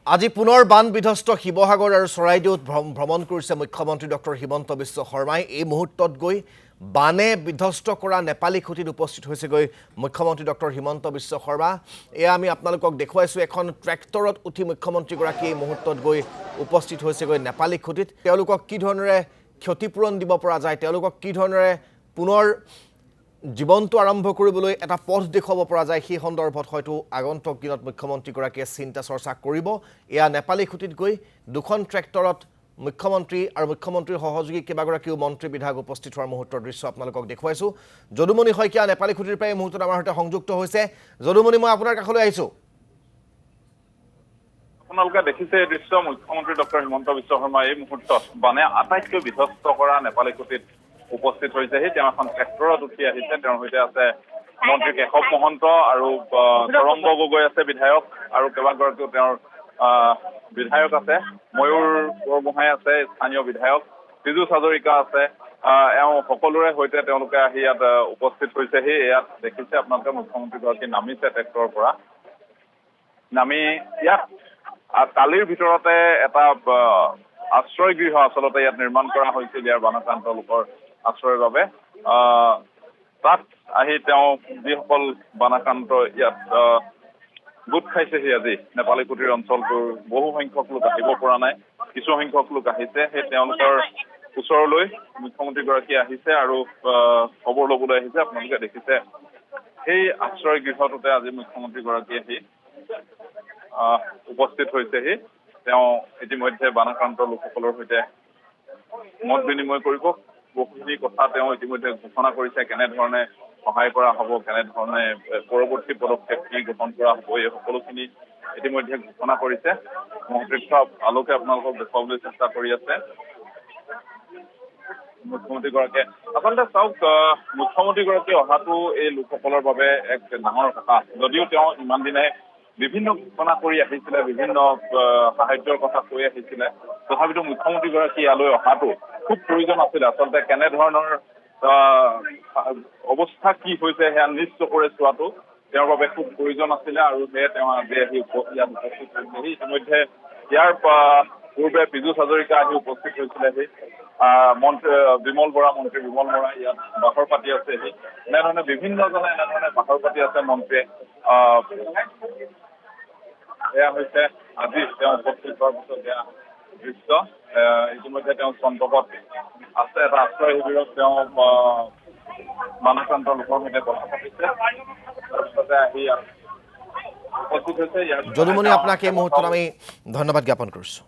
আজি পুনৰ বান বিধ্বস্ত শিৱসাগৰ আৰু চৰাইদেউত ভ্ৰমণ কৰিছে মুখ্যমন্ত্ৰী ডক্টৰ হিমন্ত বিশ্ব শৰ্মাই। এই মুহূৰ্তত গৈ বানে বিধ্বস্ত কৰা নেপালী খুঁটিত উপস্থিত হৈছেগৈ মুখ্যমন্ত্ৰী ডক্টৰ হিমন্ত বিশ্ব শৰ্মা। এয়া আমি আপোনালোকক দেখুৱাইছোঁ, এখন ট্ৰেক্টৰত উঠি মুখ্যমন্ত্ৰীগৰাকী এই মুহূৰ্তত গৈ উপস্থিত হৈছেগৈ নেপালী খুঁটিত। তেওঁলোকক কি ধৰণেৰে ক্ষতিপূৰণ দিব পৰা যায়, তেওঁলোকক কি ধৰণেৰে পুনৰ জীৱনটো আৰম্ভ কৰিবলৈ এটা পথ দেখুৱাব পৰা যায়, সেই সন্দৰ্ভত হয়তো আগন্তুক দিনত মুখ্যমন্ত্ৰীগৰাকীয়ে চিন্তা চৰ্চা কৰিব। এয়া নেপালী খুঁটিত গৈ দুখন ট্ৰেক্টৰত মুখ্যমন্ত্ৰী আৰু মুখ্যমন্ত্ৰীৰ সহযোগী কেইবাগৰাকীও মন্ত্ৰী বিধায়ক উপস্থিত হোৱাৰ মুহূৰ্তৰ দৃশ্য আপোনালোকক দেখুৱাইছোঁ। যদুমণি শইকীয়া নেপালী খুঁটিৰ পৰা এই মুহূৰ্তত আমাৰ সৈতে সংযুক্ত হৈছে। যদুমণি, মই আপোনাৰ কাষলৈ আহিছোঁ। আপোনালোকে দেখিছে এই দৃশ্য, মুখ্যমন্ত্ৰী ডক্টৰ হিমন্ত বিশ্ব শৰ্মা এই মুহূৰ্তত বানে আটাইতকৈ বিধ্বস্ত কৰা নেপালী খুঁটিত উপস্থিত হৈছেহি। তেওঁ এখন ট্ৰেক্টৰত উঠি আহিছে। তেওঁৰ সৈতে আছে মন্ত্ৰী কেশৱ মহন্ত আৰু তৰংগ গগৈ আছে বিধায়ক, আৰু কেইবাগৰাকীও তেওঁৰ বিধায়ক আছে। ময়ূৰ বৰগোহাঁই আছে স্থানীয় বিধায়ক, পীযুষ হাজৰিকা আছে। এওঁ সকলোৰে সৈতে তেওঁলোকে আহি ইয়াত উপস্থিত হৈছেহি। ইয়াত দেখিছে আপোনালোকে মুখ্যমন্ত্ৰীগৰাকী নামিছে ট্ৰেক্টৰৰ পৰা। নামি ইয়াত কালিৰ ভিতৰতে এটা আশ্ৰয় গৃহ আচলতে ইয়াত নিৰ্মাণ কৰা হৈছিল ইয়াৰ বানাক্ৰান্ত লোকৰ আশ্ৰয়ৰ বাবে। তাত আহি তেওঁ যিসকল বানাক্ৰান্ত ইয়াত গোট খাইছেহি আজি নেপালী খুঁটিৰ অঞ্চলটোৰ বহু সংখ্যক লোক আহিব পৰা নাই, কিছু সংখ্যক লোক আহিছে। সেই তেওঁলোকৰ ওচৰলৈ মুখ্যমন্ত্ৰীগৰাকী আহিছে আৰু খবৰ ল'বলৈ আহিছে। আপোনালোকে দেখিছে সেই আশ্ৰয় গৃহটোতে আজি মুখ্যমন্ত্ৰীগৰাকী আহি উপস্থিত হৈছেহি। তেওঁ ইতিমধ্যে বানাক্ৰান্ত লোকসকলৰ সৈতে মত বিনিময় কৰিব। বহুখিনি কথা তেওঁ ইতিমধ্যে ঘোষণা কৰিছে, কেনেধৰণে সহায় কৰা হ'ব, কেনেধৰণে পৰৱৰ্তী পদক্ষেপ কি গ্ৰহণ কৰা হ'ব, এই সকলোখিনি ইতিমধ্যে ঘোষণা কৰিছে। মন্ত্ৰীত্ব আলোকে আপোনালোকক দেখুৱাবলৈ চেষ্টা কৰি আছে মুখ্যমন্ত্ৰীগৰাকীয়ে। আচলতে চাওক, মুখ্যমন্ত্ৰীগৰাকী অহাটো এই লোকসকলৰ বাবে এক ডাঙৰ কথা। যদিও তেওঁ ইমান দিনে বিভিন্ন ঘোষণা কৰি আহিছিলে, বিভিন্ন সাহায্যৰ কথা কৈ আহিছিলে, তথাপিতো মুখ্যমন্ত্ৰীগৰাকী ইয়ালৈ অহাটো খুব প্ৰয়োজন আছিলে। আচলতে কেনেধৰণৰ অৱস্থা কি হৈছে সেয়া নিজ চকুৰে চোৱাটো তেওঁৰ বাবে খুব প্ৰয়োজন আছিলে, আৰু সেয়ে তেওঁ আজি আহি ইয়াত উপস্থিত হৈছেহি। ইতিমধ্যে ইয়াৰ পূৰ্বে পীযুষ হাজৰিকা আহি উপস্থিত হৈছিলেহি। মন্ত্ৰী বিমল বৰা ইয়াত বাহৰ পাতি আছেহি। এনেধৰণে বিভিন্নজনে এনেধৰণে বাহৰ পাতি আছে মন্ত্ৰীয়ে। এয়া হৈছে আজি তেওঁ উপস্থিত হোৱাৰ পিছত এয়া দৃশ্য। ইতিমধ্যে তেওঁ চন্দ্ৰপথ আছে, এটা আশ্ৰয় শিবিৰত তেওঁ বানাক্ৰান্ত লোকৰ সৈতে কথা পাতিছে। তাৰপিছতে আহি উপস্থিত হৈছে। যদুমণি, আপোনাক এই মুহূৰ্তত আমি ধন্যবাদ জ্ঞাপন কৰিছোঁ।